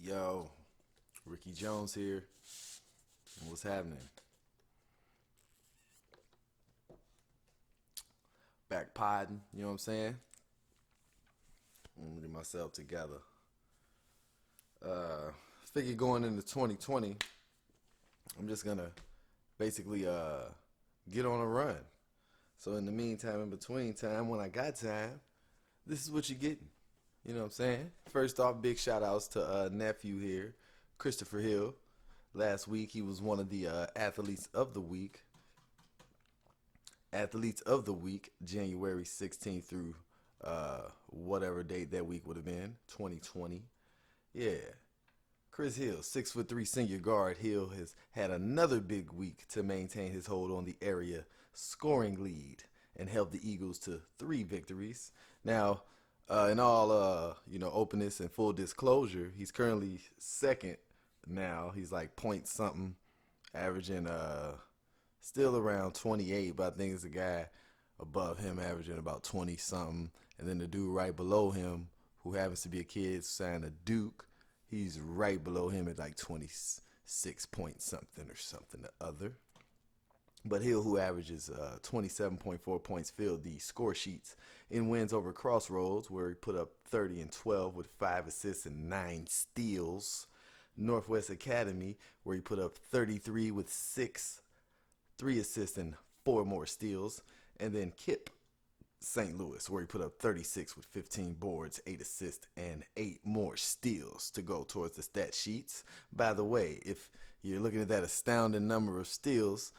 Yo, Ricky Jones here. What's happening? Back podding, you know what I'm saying? I'm gonna get myself together. Figure going into 2020, I'm just gonna basically get on a run. So in the meantime, in between time, when I got time, this is what you're getting. You know what I'm saying? First off, big shout outs to nephew here, Christopher Hill. Last week he was one of the athletes of the week. Athletes of the week, January 16th through whatever date that week would have been, 2020. Yeah. Chris Hill, 6'3" senior guard. Hill has had another big week to maintain his hold on the area scoring lead and help the Eagles to 3 victories. Now, in all openness and full disclosure, he's currently second now. He's like point something, averaging still around 28, but I think it's a guy above him averaging about 20 something. And then the dude right below him, who happens to be a kid signed to Duke, he's right below him at like 26 point something or something or other. But Hill, who averages 27.4 points, filled the score sheets in wins over Crossroads, where he put up 30 and 12 with 5 assists and 9 steals. Northwest Academy, where he put up 33 with 3 assists and 4 more steals. And then Kip, St. Louis, where he put up 36 with 15 boards, 8 assists, and 8 more steals to go towards the stat sheets. By the way, if you're looking at that astounding number of steals,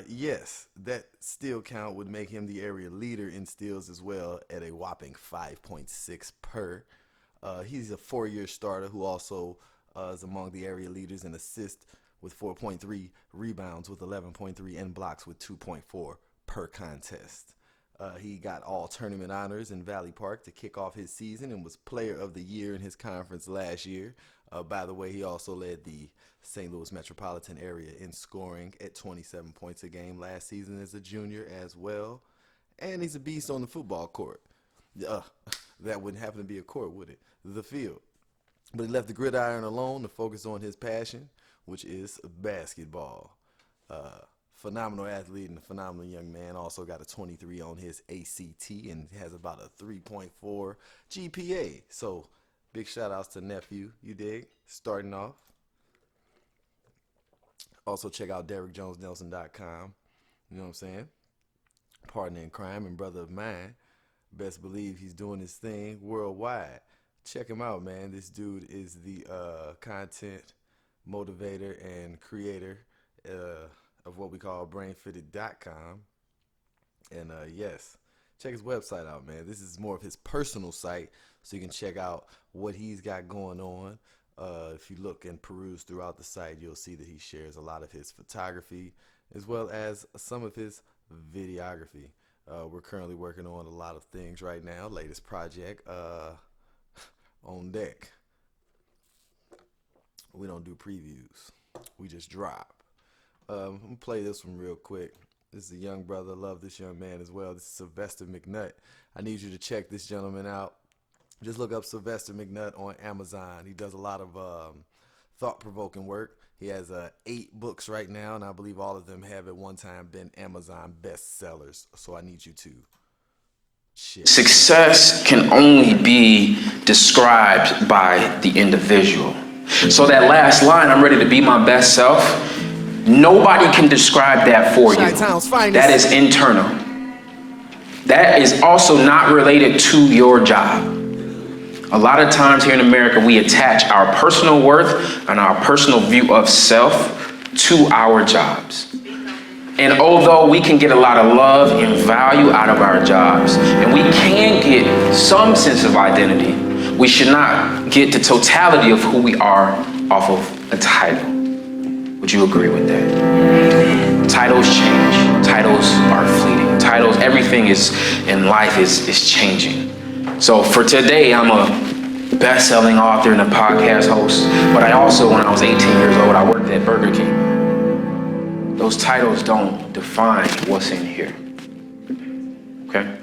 yes, that steal count would make him the area leader in steals as well at a whopping 5.6 per. He's a 4-year starter who also is among the area leaders in assists with 4.3, rebounds with 11.3, and blocks with 2.4 per contest. He got all tournament honors in Valley Park to kick off his season and was player of the year in his conference last year. By the way, he also led the St. Louis metropolitan area in scoring at 27 points a game last season as a junior as well. And he's a beast on the football court. That wouldn't happen to be a court, would it? The field. But he left the gridiron alone to focus on his passion, which is basketball. Phenomenal athlete and a phenomenal young man. Also got a 23 on his ACT and has about a 3.4 GPA. So big shout outs to nephew, you dig? Starting off. Also check out DerrickJonesNelson.com. You know what I'm saying? Partner in crime and brother of mine. Best believe he's doing his thing worldwide. Check him out, man. This dude is the content motivator and creator of what we call brainfitted.com. And yes, check his website out, man. This is more of his personal site, so you can check out what he's got going on. If you look and peruse throughout the site, you'll see that he shares a lot of his photography as well as some of his videography. We're currently working on a lot of things right now. Latest project on deck. We don't do previews. We just drop. I'm going to play this one real quick. This is a young brother. Love this young man as well. This is Sylvester McNutt. I need you to check this gentleman out. Just look up Sylvester McNutt on Amazon. He does a lot of thought-provoking work. He has 8 books right now, and I believe all of them have at one time been Amazon bestsellers. So I need you to share. Success can only be described by the individual. So that last line, I'm ready to be my best self, nobody can describe that for you. That is internal. That is also not related to your job. A lot of times here in America, we attach our personal worth and our personal view of self to our jobs. And although we can get a lot of love and value out of our jobs, and we can get some sense of identity, we should not get the totality of who we are off of a title. Would you agree with that? Titles change. Titles are fleeting. Titles, everything is in life is changing. So for today, I'm a best-selling author and a podcast host, but I also, when I was 18 years old, I worked at Burger King. Those titles don't define what's in here. Okay?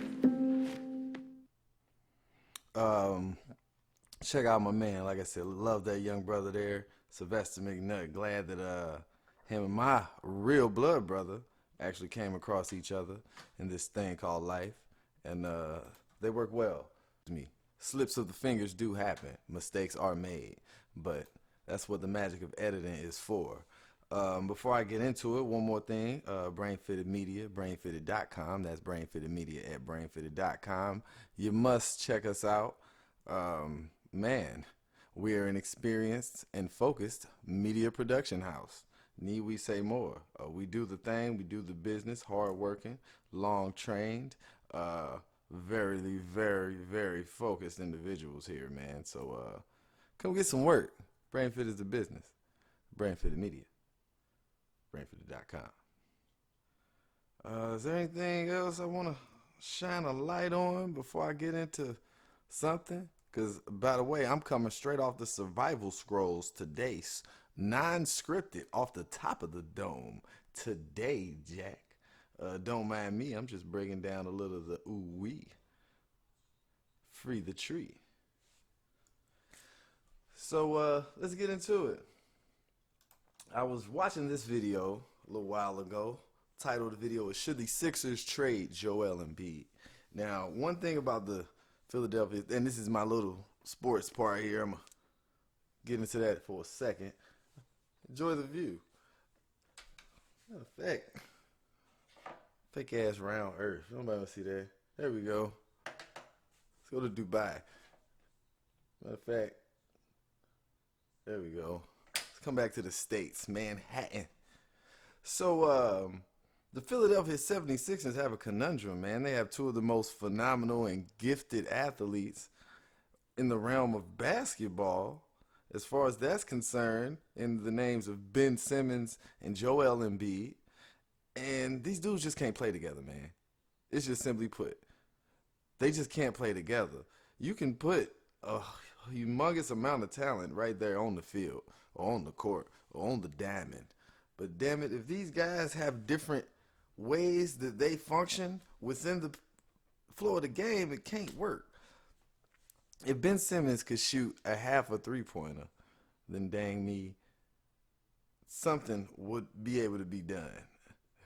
check out my man. Like I said, love that young brother there, Sylvester McNutt. Glad that him and my real blood brother actually came across each other in this thing called life, and they work well. Me, slips of the fingers do happen. Mistakes are made, but that's what the magic of editing is for. Before I get into it, one more thing. Brainfitted Media, brainfitted.com. That's brainfitted media at brainfitted.com. You must check us out. Man, we are an experienced and focused media production house. Need we say more? We do the thing, we do the business, hardworking, long trained, very, very, very focused individuals here, man. So come get some work. Brainfit is the business. Brainfitted Media. Brainfitted.com. Is there anything else I want to shine a light on before I get into something? Because, by the way, I'm coming straight off the survival scrolls today. Non-scripted, off the top of the dome. Today, Jack. Don't mind me. I'm just breaking down a little of the ooh-wee. Free the tree. So, let's get into it. I was watching this video a little while ago. Title of the video is Should the Sixers Trade Joel Embiid? Now, one thing about the Philadelphia, and this is my little sports part here. I'm going to get into that for a second. Enjoy the view. Matter of fact, fake ass round earth. Nobody will see that. There we go. Let's go to Dubai. Matter of fact, there we go. Let's come back to the States, Manhattan. So, the Philadelphia 76ers have a conundrum, man. They have two of the most phenomenal and gifted athletes in the realm of basketball, as far as that's concerned, in the names of Ben Simmons and Joel Embiid. And these dudes just can't play together, man. It's just simply put. They just can't play together. You can put a humongous amount of talent right there on the field, or on the court, or on the diamond. But damn it, if these guys have different ways that they function within the flow of the game, it can't work. If Ben Simmons could shoot a half a three-pointer, then dang me, something would be able to be done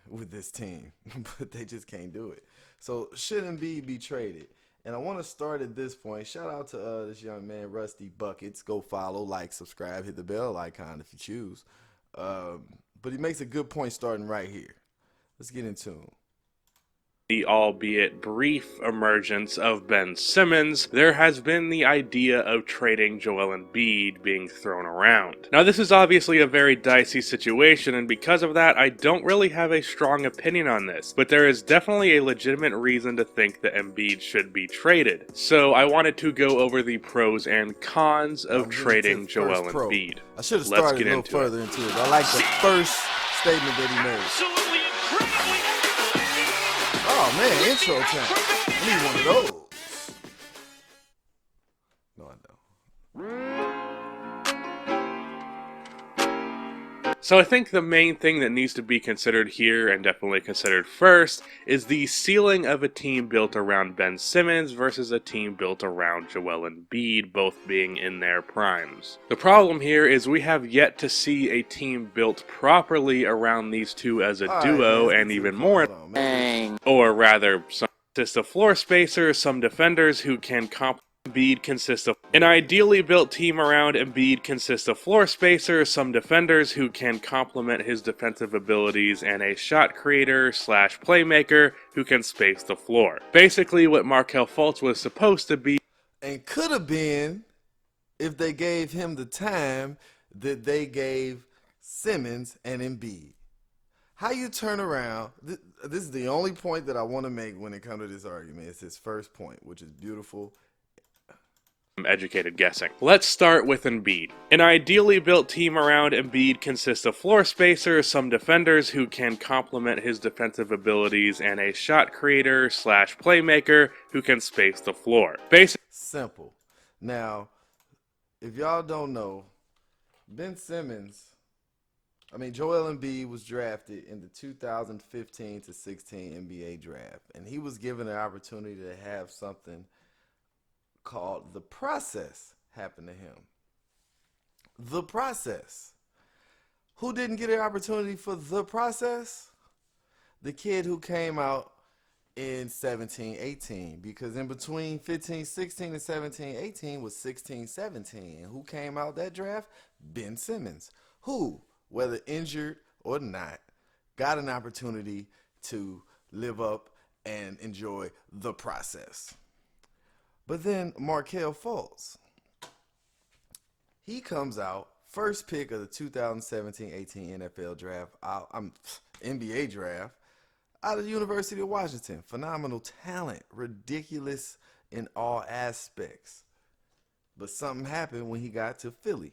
with this team. But they just can't do it. So should Embiid be traded? And I want to start at this point. Shout out to this young man, Rusty Buckets. Go follow, like, subscribe, hit the bell icon if you choose. But he makes a good point starting right here. Let's get into him. The albeit brief emergence of Ben Simmons, there has been the idea of trading Joel Embiid being thrown around. Now, this is obviously a very dicey situation, and because of that, I don't really have a strong opinion on this, but there is definitely a legitimate reason to think that Embiid should be traded. So I wanted to go over the pros and cons of trading Joel Embiid. I should have started a little further into it. I like the first statement that he made. Absolutely incredibly. Oh man, intro time. I need one of those. No, I don't. So I think the main thing that needs to be considered here, and definitely considered first, is the ceiling of a team built around Ben Simmons versus a team built around Joel Embiid, both being in their primes. The problem here is we have yet to see a team built properly around these two as a duo, and even more, or rather, some consist of floor spacers, some defenders who can complement. Embiid consists of an ideally built team around Embiid consists of floor spacers, some defenders who can complement his defensive abilities, and a shot creator / playmaker who can space the floor. Basically what Markelle Fultz was supposed to be, and could have been if they gave him the time that they gave Simmons and Embiid. How you turn around, this is the only point that I want to make when it comes to this argument. It's his first point, which is beautiful. Educated guessing. Let's start with Embiid. An ideally built team around Embiid consists of floor spacers, some defenders who can complement his defensive abilities, and a shot creator / playmaker who can space the floor. Simple. Now, if y'all don't know, Ben Simmons, Joel Embiid was drafted in the 2015 to 16 NBA draft, and he was given an opportunity to have something called the process happened to him. The process. Who didn't get an opportunity for the process? The kid who came out in 17-18, because in between 15-16 and 17-18 was 16-17. And who came out that draft? Ben Simmons, who, whether injured or not, got an opportunity to live up and enjoy the process. But then Markelle Fultz, he comes out, first pick of the 2017-18 NFL draft, NBA draft, out of the University of Washington. Phenomenal talent, ridiculous in all aspects. But something happened when he got to Philly.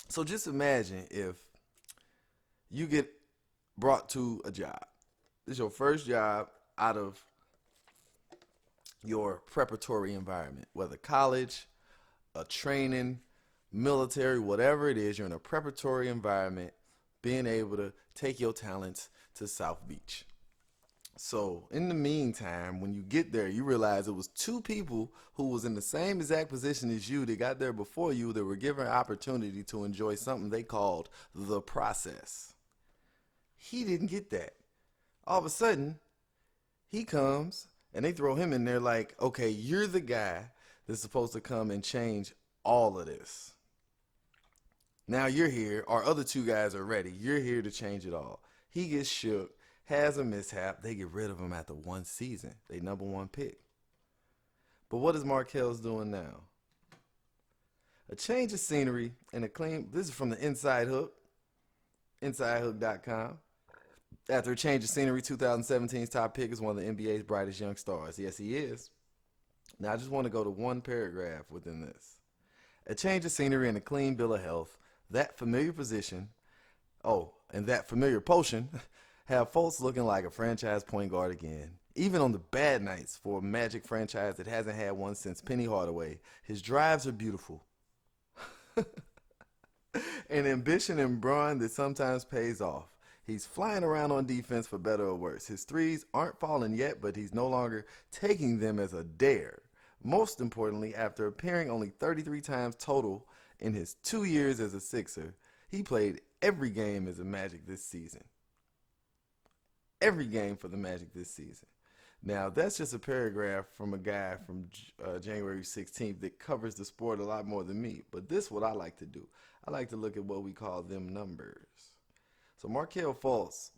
So just imagine if you get brought to a job. This is your first job out of your preparatory environment, whether college, a training, military, whatever it is, you're in a preparatory environment, being able to take your talents to South Beach. So in the meantime, when you get there, you realize it was two people who was in the same exact position as you that got there before you that were given an opportunity to enjoy something they called the process. He didn't get that. All of a sudden, he comes and they throw him in there like, okay, you're the guy that's supposed to come and change all of this. Now you're here. Our other two guys are ready. You're here to change it all. He gets shook, has a mishap. They get rid of him after one season. They number one pick. But what is Markelle's doing now? A change of scenery and a clean. This is from the Inside Hook, InsideHook.com. After a change of scenery, 2017's top pick is one of the NBA's brightest young stars. Yes, he is. Now, I just want to go to one paragraph within this. A change of scenery and a clean bill of health, that familiar position, and that familiar potion, have Fultz looking like a franchise point guard again. Even on the bad nights for a Magic franchise that hasn't had one since Penny Hardaway, his drives are beautiful. An ambition and brawn that sometimes pays off. He's flying around on defense for better or worse. His threes aren't falling yet, but he's no longer taking them as a dare. Most importantly, after appearing only 33 times total in his 2 years as a Sixer, he played every game as a Magic this season. Every game for the Magic this season. Now, that's just a paragraph from a guy from January 16th that covers the sport a lot more than me. But this is what I like to do. I like to look at what we call them numbers. So Markelle Fultz,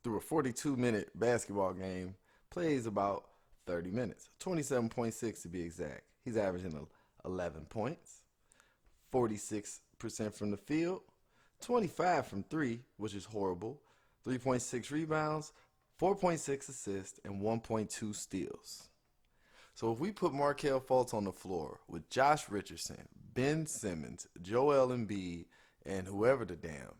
through a 42-minute basketball game, plays about 30 minutes. 27.6 to be exact. He's averaging 11 points, 46% from the field, 25 from three, which is horrible, 3.6 rebounds, 4.6 assists, and 1.2 steals. So if we put Markelle Fultz on the floor with Josh Richardson, Ben Simmons, Joel Embiid, and whoever the damn,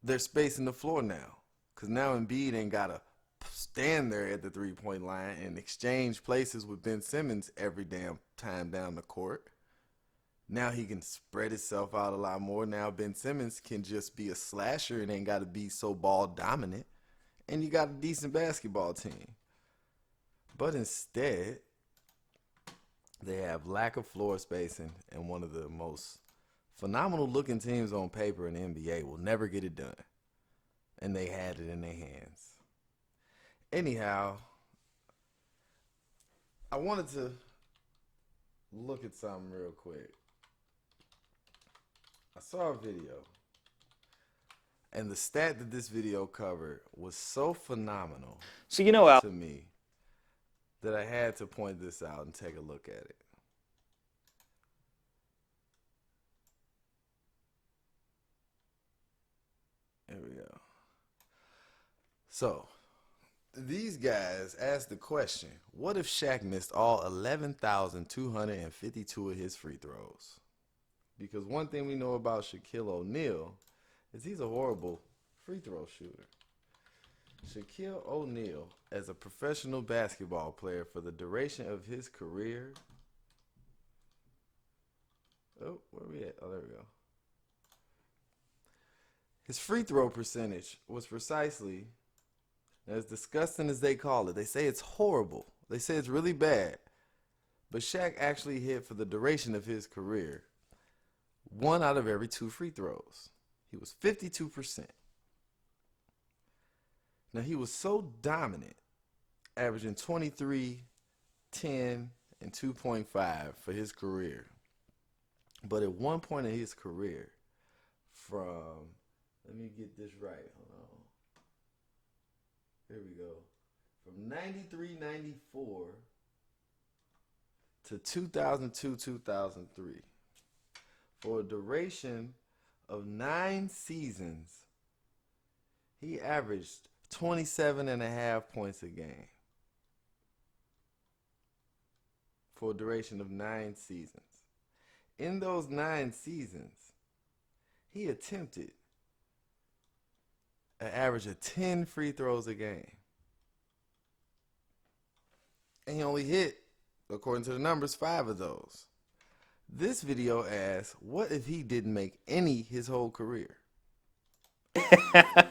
they're spacing the floor now. Because now Embiid ain't got to stand there at the three-point line and exchange places with Ben Simmons every damn time down the court. Now he can spread himself out a lot more. Now Ben Simmons can just be a slasher and ain't got to be so ball dominant. And you got a decent basketball team. But instead, they have lack of floor spacing, and one of the most phenomenal looking teams on paper in the NBA will never get it done. And they had it in their hands. Anyhow, I wanted to look at something real quick. I saw a video, and the stat that this video covered was so phenomenal to me that I had to point this out and take a look at it. There we go. So, these guys asked the question, what if Shaq missed all 11,252 of his free throws? Because one thing we know about Shaquille O'Neal is he's a horrible free throw shooter. Shaquille O'Neal, as a professional basketball player for the duration of his career. Oh, where are we at? Oh, there we go. His free throw percentage was precisely As disgusting as they call it, they say it's horrible. They say it's really bad. But Shaq actually hit for the duration of his career 1 out of every 2 free throws. He was 52%. Now he was so dominant, averaging 23, 10, and 2.5 for his career. But at one point in his career, let me get this right, hold on. Here we go. From 93, 94 to 2002, 2003. For a duration of 9 seasons, he averaged 27.5 points a game. For a duration of 9 seasons. In those 9 seasons, he attempted an average of 10 free throws a game. And he only hit, according to the numbers, 5 of those. This video asks, what if he didn't make any his whole career?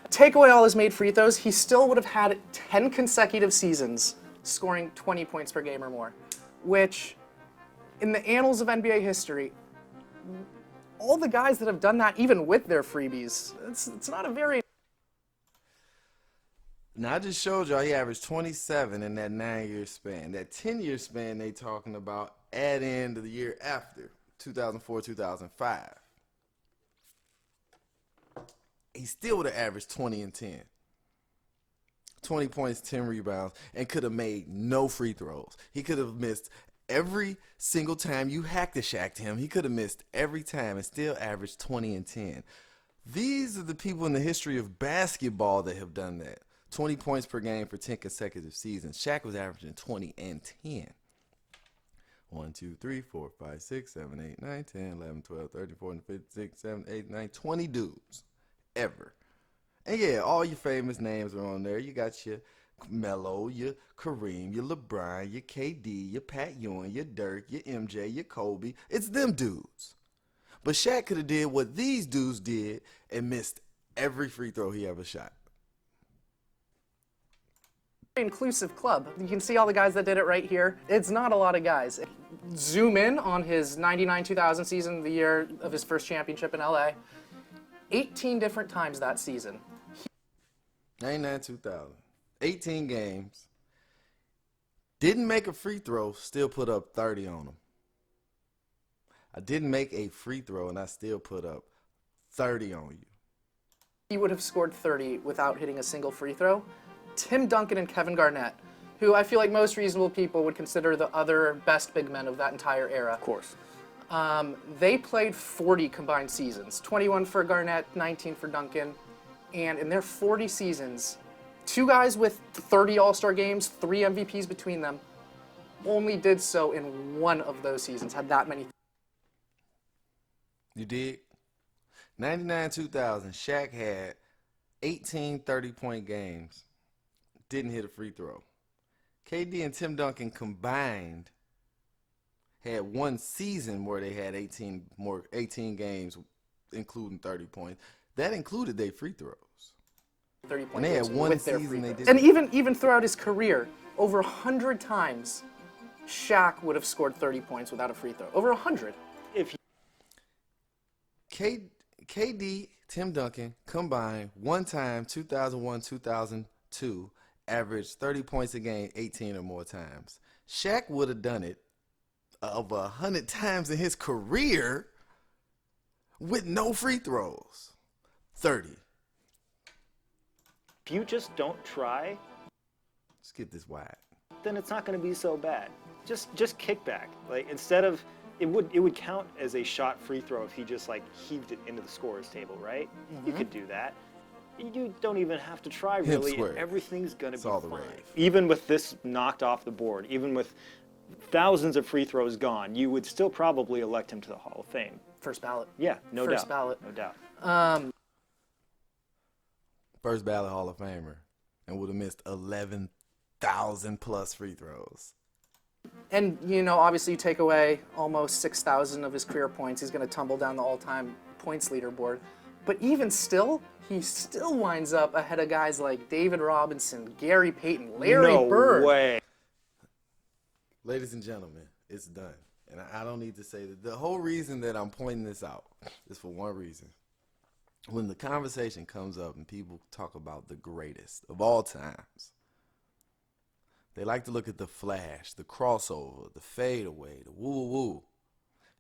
Take away all his made free throws, he still would have had 10 consecutive seasons scoring 20 points per game or more, which, in the annals of NBA history, all the guys that have done that, even with their freebies, it's not a very... Now, I just showed y'all he averaged 27 in that 9-year span. That 10-year span they talking about, add in to the year after, 2004, 2005. He still would have averaged 20 and 10. 20 points, 10 rebounds, and could have made no free throws. He could have missed every single time you hacked the Shaq to him. He could have missed every time and still averaged 20 and 10. These are the people in the history of basketball that have done that. 20 points per game for 10 consecutive seasons. Shaq was averaging 20 and 10. 1, 2, 3, 4, 5, 6, 7, 8, 9, 10, 11, 12, 13, 14, 15, 16, 17, 18, 19, 20 dudes ever. And yeah, all your famous names are on there. You got your Melo, your Kareem, your LeBron, your KD, your Pat Ewing, your Dirk, your MJ, your Kobe. It's them dudes. But Shaq could have did what these dudes did and missed every free throw he ever shot. inclusive club. You can see all the guys that did it right here. It's not a lot of guys. Zoom in on his 99-2000 season, the year of his first championship in LA. 18 different times that season. 99-2000. 18 games. Didn't make a free throw, still put up 30 on them. I didn't make a free throw, and I still put up 30 on you. He would have scored 30 without hitting a single free throw. Tim Duncan and Kevin Garnett, who I feel like most reasonable people would consider the other best big men of that entire era. Of course. They played 40 combined seasons, 21 for Garnett, 19 for Duncan, and in their 40 seasons, two guys with 30 All-Star games, 3 MVPs between them, only did so in one of those seasons, had that many. You dig? 99-2000, Shaq had 18 30-point games, didn't hit a free throw. KD and Tim Duncan combined had one season where they had 18 games, including 30 points. That included their free throws. 30 And they had one with their season free they throws. did. And even throughout his career, over 100 times, Shaq would have scored 30 points without a free throw. Over 100. If KD, Tim Duncan combined one time, 2001-2002, averaged 30 points a game 18 or more times. Shaq would have done it over 100 times in his career with no free throws. 30. if you just don't try, Let's get this wide. then it's not going to be so bad. Just kick back. Like instead of it would count as a shot free throw if he just like heaved it into the scorer's table, right? You could do that. You don't even have to try really. square. And everything's going to be all the fine. rave. Even with this knocked off the board, even with thousands of free throws gone, you would still probably elect him to the Hall of Fame. First ballot. Yeah, no doubt. First ballot. No doubt. First ballot Hall of Famer, and would have missed 11,000 plus free throws. And, you know, obviously you take away almost 6,000 of his career points, he's going to tumble down the all-time points leaderboard. But even still, he still winds up ahead of guys like David Robinson, Gary Payton, Larry No Bird. way. Ladies and gentlemen, it's done. And I don't need to say that. The whole reason that I'm pointing this out is for one reason. When the conversation comes up and people talk about the greatest of all times, they like to look at the flash, the crossover, the fadeaway, the woo-woo.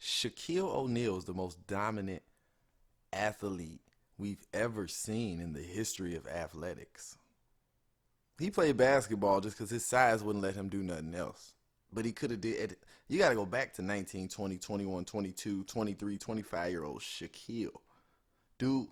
Shaquille O'Neal is the most dominant athlete we've ever seen in the history of athletics. He played basketball just because his size wouldn't let him do nothing else. But he could have did it. You got to go back to 19, 20, 21, 22, 23, 25-year-old Shaquille. Dude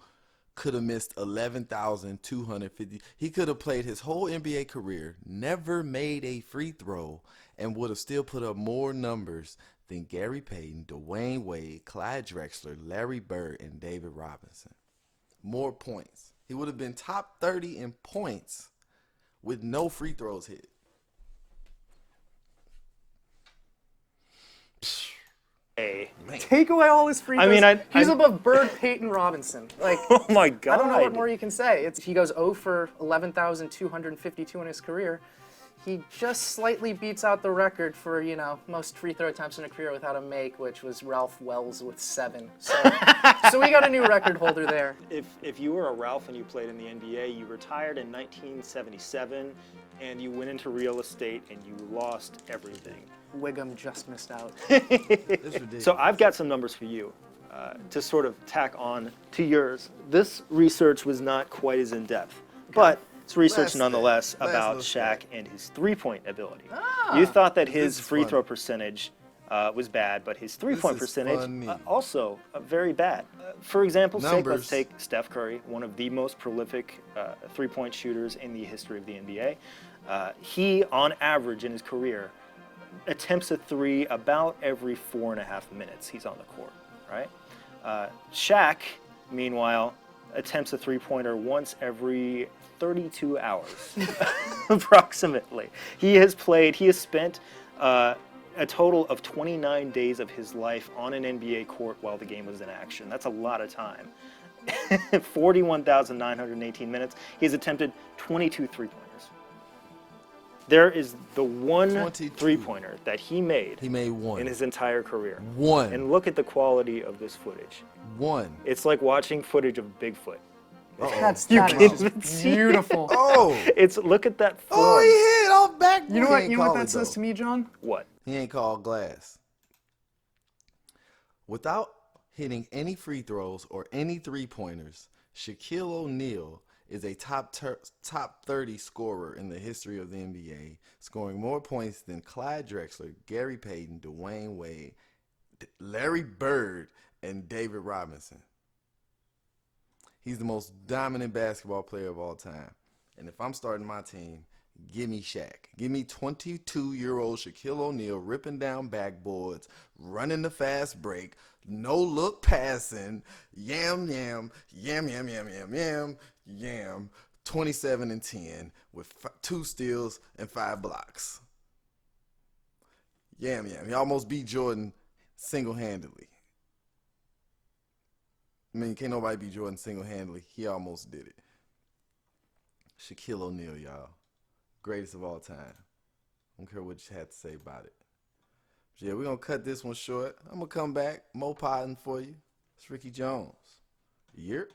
could have missed 11,250. He could have played his whole NBA career, never made a free throw, and would have still put up more numbers than Gary Payton, Dwayne Wade, Clyde Drexler, Larry Bird, and David Robinson. More points. He would have been top 30 in points with no free throws hit. Take away all his free throws. I mean, he's above Bird, Peyton, Robinson. Like, Oh my God. I don't know what more you can say. He goes 0 for 11,252 in his career. He just slightly beats out the record for, most free throw attempts in a career without a make, which was Ralph Wells with 7. So we got a new record holder there. If you were a Ralph and you played in the NBA, you retired in 1977, and you went into real estate and you lost everything. Wiggum just missed out. It's ridiculous. So I've got some numbers for you to sort of tack on to yours. This research was not quite as in-depth, but it's research Last nonetheless thing. Last about little Shaq thing. and his three-point ability. You thought that his is free throw funny. percentage was bad, but his three-point This is percentage funny. also very bad. For example's sake, let's Numbers. take Steph Curry, one of the most prolific three-point shooters in the history of the NBA. He, on average in his career, attempts a three about every 4.5 minutes he's on the court, right? Shaq, meanwhile, attempts a three-pointer once every 32 hours, approximately. He has spent a total of 29 days of his life on an NBA court while the game was in action. That's a lot of time. 41,918 minutes. He's attempted 22 three-pointers. There is the one 22. three-pointer that he made one. in his entire career. One. And look at the quality of this footage. One. It's like watching footage of Bigfoot. That You is can't just even see it. beautiful. Oh. Look at that form. Oh, he hit off back. You know what that says to me, John? What? He ain't called glass. Without hitting any free throws or any three-pointers, Shaquille O'Neal is a top 30 scorer in the history of the NBA, scoring more points than Clyde Drexler, Gary Payton, Dwayne Wade, Larry Bird, and David Robinson. He's the most dominant basketball player of all time. And if I'm starting my team, give me Shaq. Give me 22-year-old Shaquille O'Neal ripping down backboards, running the fast break, no-look passing, yam, 27 and 10 with 2 steals and 5 blocks. Yam. He almost beat Jordan single-handedly. I mean, can't nobody beat Jordan single-handedly. He almost did it. Shaquille O'Neal, y'all. Greatest of all time. I don't care what you had to say about it. But yeah, we're going to cut this one short. I'm going to come back, more potting for you. It's Ricky Jones. Yep.